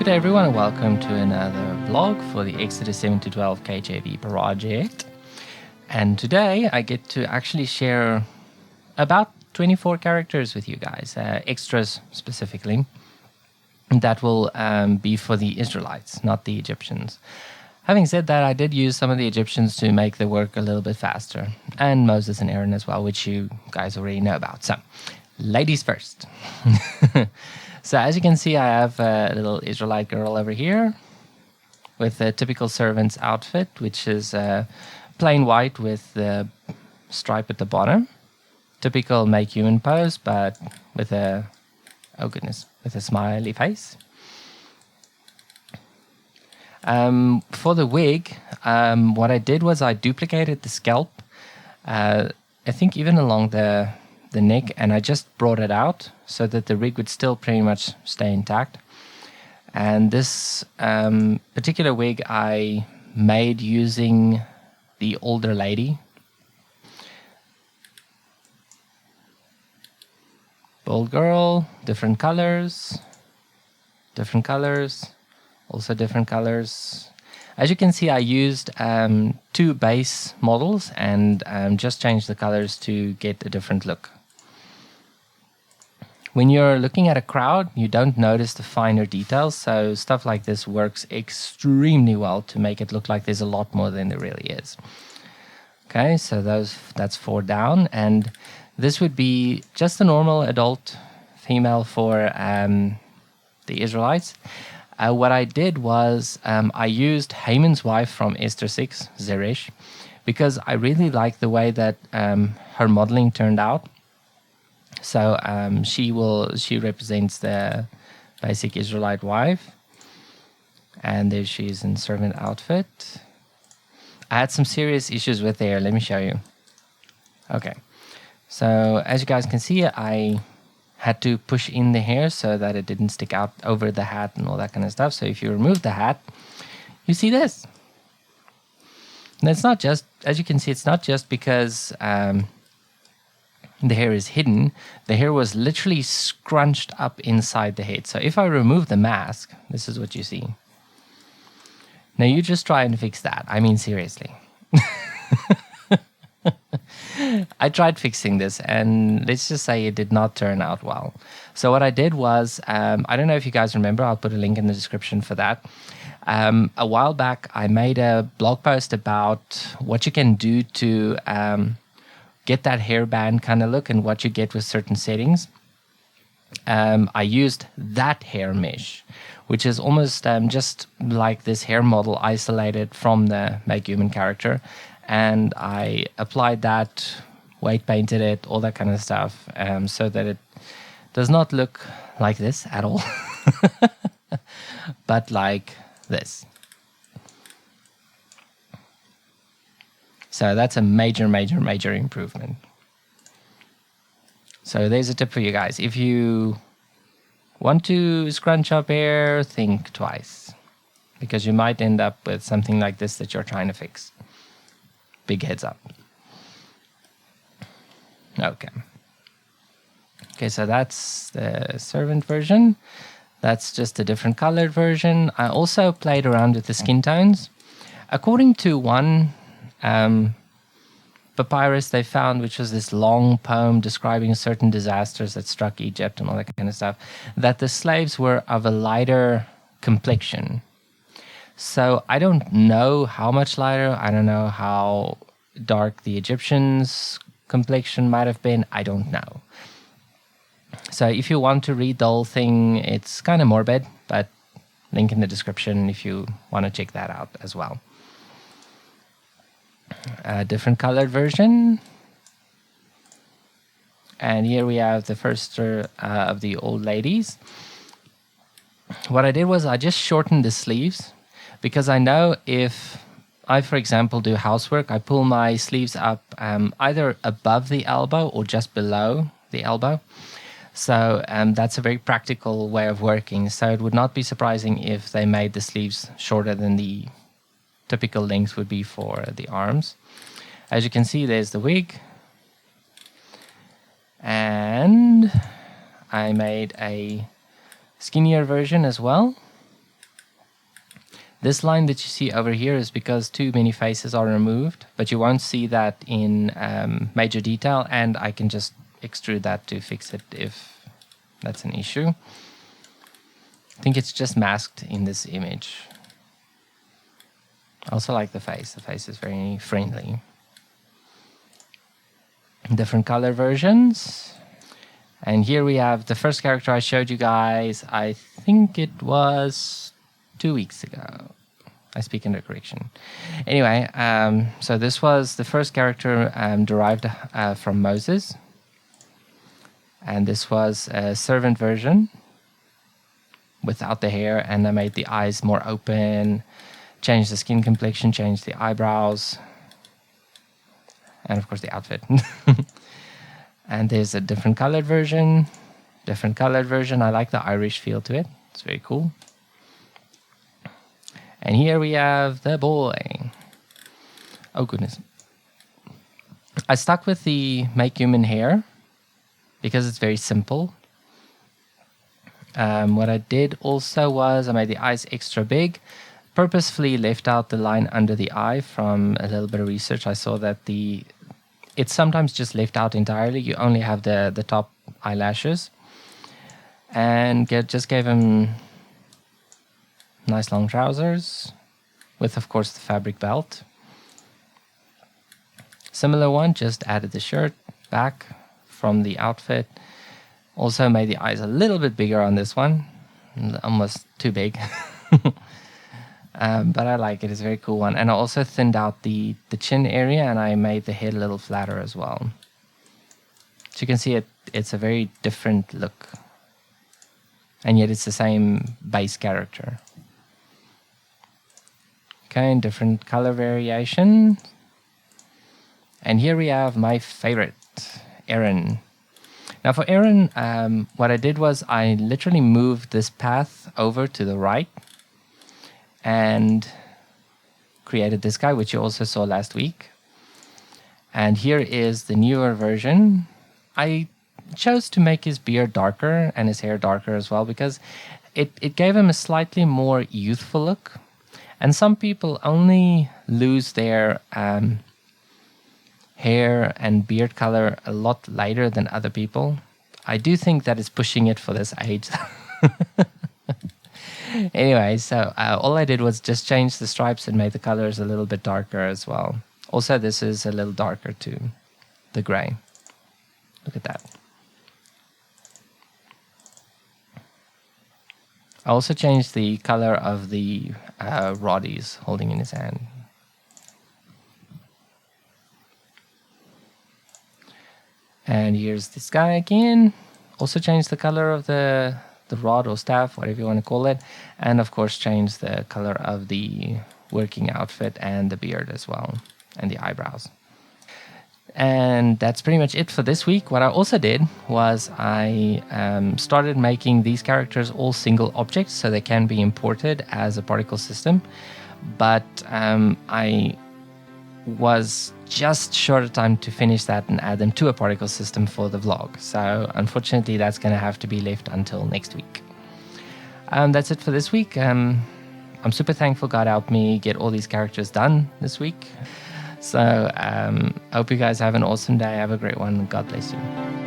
Good day everyone and welcome to another vlog for the Exodus 7 to 12 KJV project. And today I get to actually share about 24 characters with you guys, extras specifically, that will be for the Israelites, not the Egyptians. Having said that, I did use some of the Egyptians to make the work a little bit faster, and Moses and Aaron as well, which you guys already know about. So, ladies first. So as you can see, I have a little Israelite girl over here with a typical servant's outfit, which is plain white with the stripe at the bottom. Typical make human pose, but with a, oh goodness, with a smiley face. For the wig, what I did was I duplicated the scalp, I think even along the neck, and I just brought it out so that the rig would still pretty much stay intact. And this particular wig I made using the older lady. Bold girl, different colors, also different colors. As you can see, I used two base models and just changed the colors to get a different look. When you're looking at a crowd, you don't notice the finer details, so stuff like this works extremely well to make it look like there's a lot more than there really is. Okay, so that's 4 down, and this would be just a normal adult female for the Israelites. What I did was I used Haman's wife from Esther 6, Zeresh, because I really liked the way that her modeling turned out. So she represents the basic Israelite wife, and there she is in servant outfit. I had some serious issues with hair. Let me show you. Okay, so as you guys can see, I had to push in the hair so that it didn't stick out over the hat and all that kind of stuff. So if you remove the hat, you see this. And it's not just, as you can see, it's not just because the hair is hidden. The hair was literally scrunched up inside the head. So if I remove the mask, this is what you see. Now you just try and fix that. I mean, seriously. I tried fixing this, and let's just say it did not turn out well. So what I did was, I don't know if you guys remember, I'll put a link in the description for that. A while back, I made a blog post about what you can do to get that hairband kind of look and what you get with certain settings. I used that hair mesh, which is almost just like this hair model isolated from the Make Human character. And I applied that, weight painted it, all that kind of stuff, so that it does not look like this at all, but like this. So that's a major improvement. So there's a tip for you guys. If you want to scrunch up hair, think twice, because you might end up with something like this that you're trying to fix. Big heads up. Okay, so that's the servant version. That's just a different colored version. I also played around with the skin tones. According to one papyrus they found, which was this long poem describing certain disasters that struck Egypt and all that kind of stuff, that the slaves were of a lighter complexion. So I don't know how much lighter. I don't know how dark the Egyptians' complexion might have been. I don't know. So if you want to read the whole thing, it's kind of morbid, but link in the description if you want to check that out as well. A different colored version. And here we have the first of the old ladies. What I did was I just shortened the sleeves, because I know if I, for example, do housework, I pull my sleeves up either above the elbow or just below the elbow. So that's a very practical way of working. So it would not be surprising if they made the sleeves shorter than the typical length would be for the arms. As you can see, there's the wig. And I made a skinnier version as well. This line that you see over here is because too many faces are removed, but you won't see that in major detail, and I can just extrude that to fix it if that's an issue. I think it's just masked in this image. I also like the face. The face is very friendly. Different color versions. And here we have the first character I showed you guys. I think it was 2 weeks ago. I speak under correction. Anyway, so this was the first character derived from Moses. And this was a servant version without the hair. And I made the eyes more open, changed the skin complexion, changed the eyebrows, and of course the outfit. And there's a different colored version. I like the Irish feel to it. It's very cool. And here we have the boy. Oh goodness. I stuck with the make human hair because it's very simple. What I did also was I made the eyes extra big. Purposefully left out the line under the eye from a little bit of research. I saw that it's sometimes just left out entirely. You only have the top eyelashes. And just gave him nice long trousers with, of course, the fabric belt. Similar one, just added the shirt back from the outfit. Also made the eyes a little bit bigger on this one. Almost too big. But I like it. It's a very cool one. And I also thinned out the chin area, and I made the head a little flatter as well. So you can see it's a very different look. And yet it's the same base character. Okay, and different color variation. And here we have my favorite, Aaron. Now for Aaron, what I did was I literally moved this path over to the right and created this guy, which you also saw last week. And here is the newer version. I chose to make his beard darker and his hair darker as well because it gave him a slightly more youthful look. And some people only lose their hair and beard color a lot later than other people. I do think that it's pushing it for this age. Anyway, so all I did was just change the stripes and made the colors a little bit darker as well. Also, this is a little darker too, the gray. Look at that. I also changed the color of the rod he's holding in his hand. And here's this guy again. Also changed the color of the rod or staff, whatever you want to call it. And of course changed the color of the working outfit and the beard as well, and the eyebrows. And that's pretty much it for this week. What I also did was I started making these characters all single objects so they can be imported as a particle system. But I was just short of time to finish that and add them to a particle system for the vlog. So unfortunately, that's going to have to be left until next week. That's it for this week. I'm super thankful God helped me get all these characters done this week. So I hope you guys have an awesome day. Have a great one. God bless you.